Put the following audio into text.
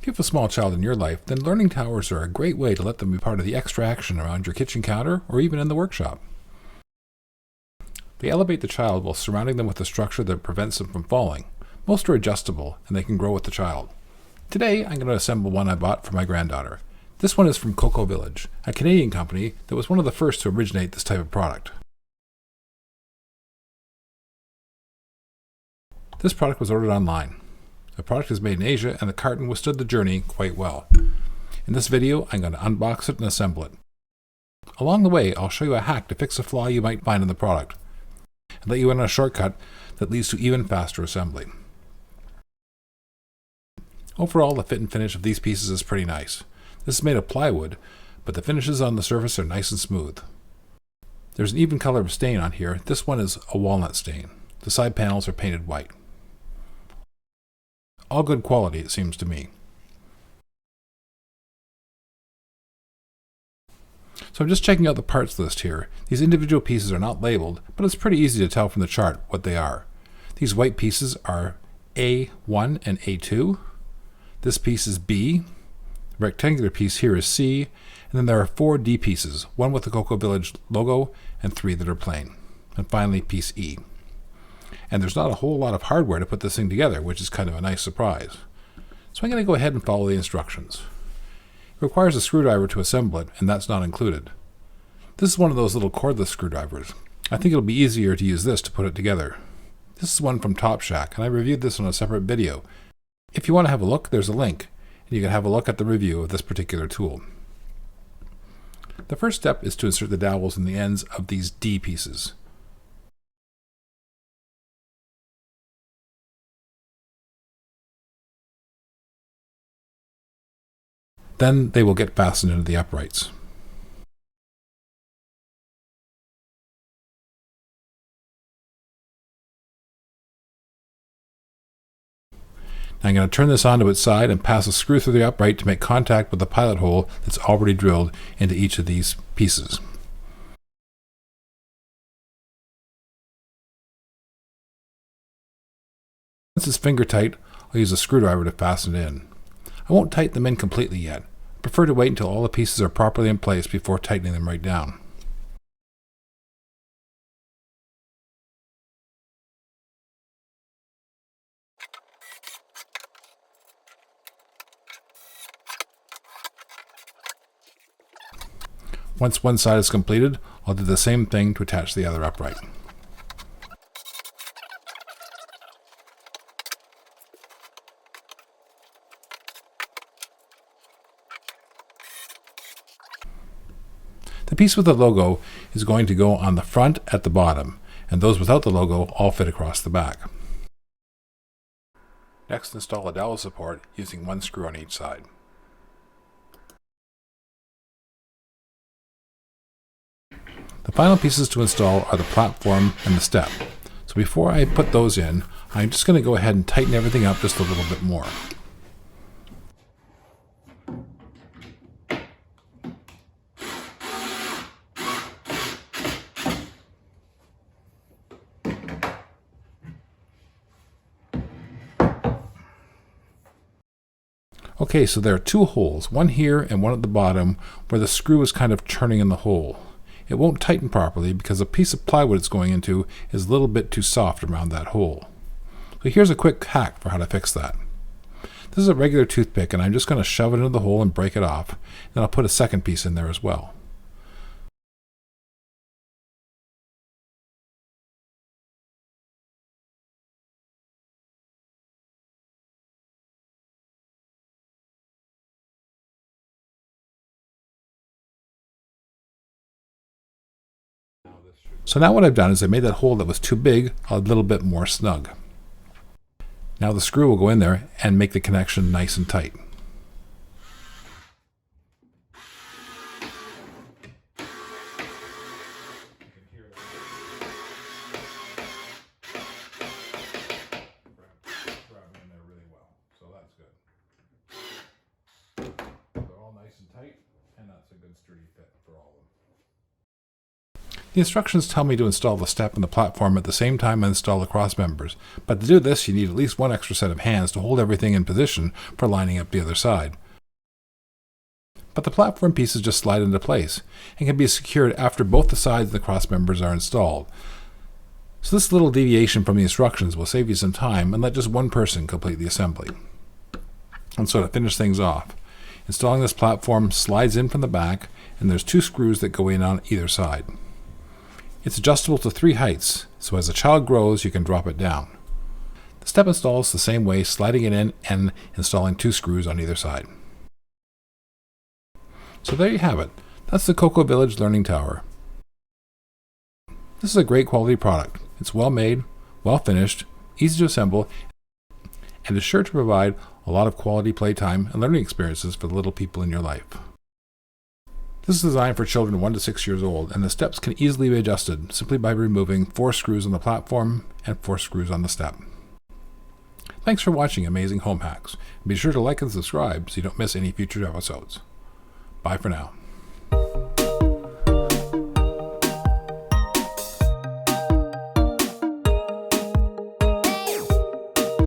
If you have a small child in your life, then learning towers are a great way to let them be part of the extra action around your kitchen counter or even in the workshop. They elevate the child while surrounding them with a structure that prevents them from falling. Most are adjustable, and they can grow with the child. Today, I'm going to assemble one I bought for my granddaughter. This one is from Coco Village, a Canadian company that was one of the first to originate this type of product. This product was ordered online. The product is made in Asia, and the carton withstood the journey quite well. In this video, I'm going to unbox it and assemble it. Along the way, I'll show you a hack to fix a flaw you might find in the product, and let you in on a shortcut that leads to even faster assembly. Overall, the fit and finish of these pieces is pretty nice. This is made of plywood, but the finishes on the surface are nice and smooth. There's an even color of stain on here. This one is a walnut stain. The side panels are painted white. All good quality, it seems to me. So I'm just checking out the parts list here. These individual pieces are not labeled, but it's pretty easy to tell from the chart what they are. These white pieces are A1 and A2. This piece is B. The rectangular piece here is C. And then there are 4 D pieces, one with the Coco Village logo and 3 that are plain. And finally, piece E. And there's not a whole lot of hardware to put this thing together, which is kind of a nice surprise. So I'm going to go ahead and follow the instructions. It requires a screwdriver to assemble it, and that's not included. This is one of those little cordless screwdrivers. I think it'll be easier to use this to put it together. This is one from Top Shack, and I reviewed this on a separate video. If you want to have a look, there's a link, and you can have a look at the review of this particular tool. The first step is to insert the dowels in the ends of these D pieces. Then they will get fastened into the uprights. Now I'm going to turn this onto its side and pass a screw through the upright to make contact with the pilot hole that's already drilled into each of these pieces. Once it's finger tight, I'll use a screwdriver to fasten it in. I won't tighten them in completely yet. I prefer to wait until all the pieces are properly in place before tightening them right down. Once one side is completed, I'll do the same thing to attach the other upright. The piece with the logo is going to go on the front at the bottom, and those without the logo all fit across the back. Next, install a dowel support using one screw on each side. The final pieces to install are the platform and the step. So before I put those in, I'm just going to go ahead and tighten everything up just a little bit more. Okay, so there are 2 holes, one here and one at the bottom, where the screw is kind of turning in the hole. It won't tighten properly because the piece of plywood it's going into is a little bit too soft around that hole. So here's a quick hack for how to fix that. This is a regular toothpick, and I'm just going to shove it into the hole and break it off. Then I'll put a second piece in there as well. So now what I've done is I made that hole that was too big a little bit more snug. Now the screw will go in there and make the connection nice and tight. The instructions tell me to install the step and the platform at the same time I install the cross members, but to do this you need at least one extra set of hands to hold everything in position for lining up the other side. But the platform pieces just slide into place and can be secured after both the sides of the cross members are installed. So this little deviation from the instructions will save you some time and let just one person complete the assembly. And so to finish things off, installing this platform slides in from the back, and there's 2 screws that go in on either side. It's adjustable to 3 heights, so as the child grows you can drop it down. The step installs the same way, sliding it in and installing 2 screws on either side. So there you have it. That's the Coco Village Learning Tower. This is a great quality product. It's well made, well finished, easy to assemble, and is sure to provide a lot of quality playtime and learning experiences for the little people in your life. This is designed for children 1 to 6 years old, and the steps can easily be adjusted simply by removing 4 screws on the platform and 4 screws on the step. Thanks for watching Amazing Home Hacks. Be sure to like and subscribe so you don't miss any future episodes. Bye for now.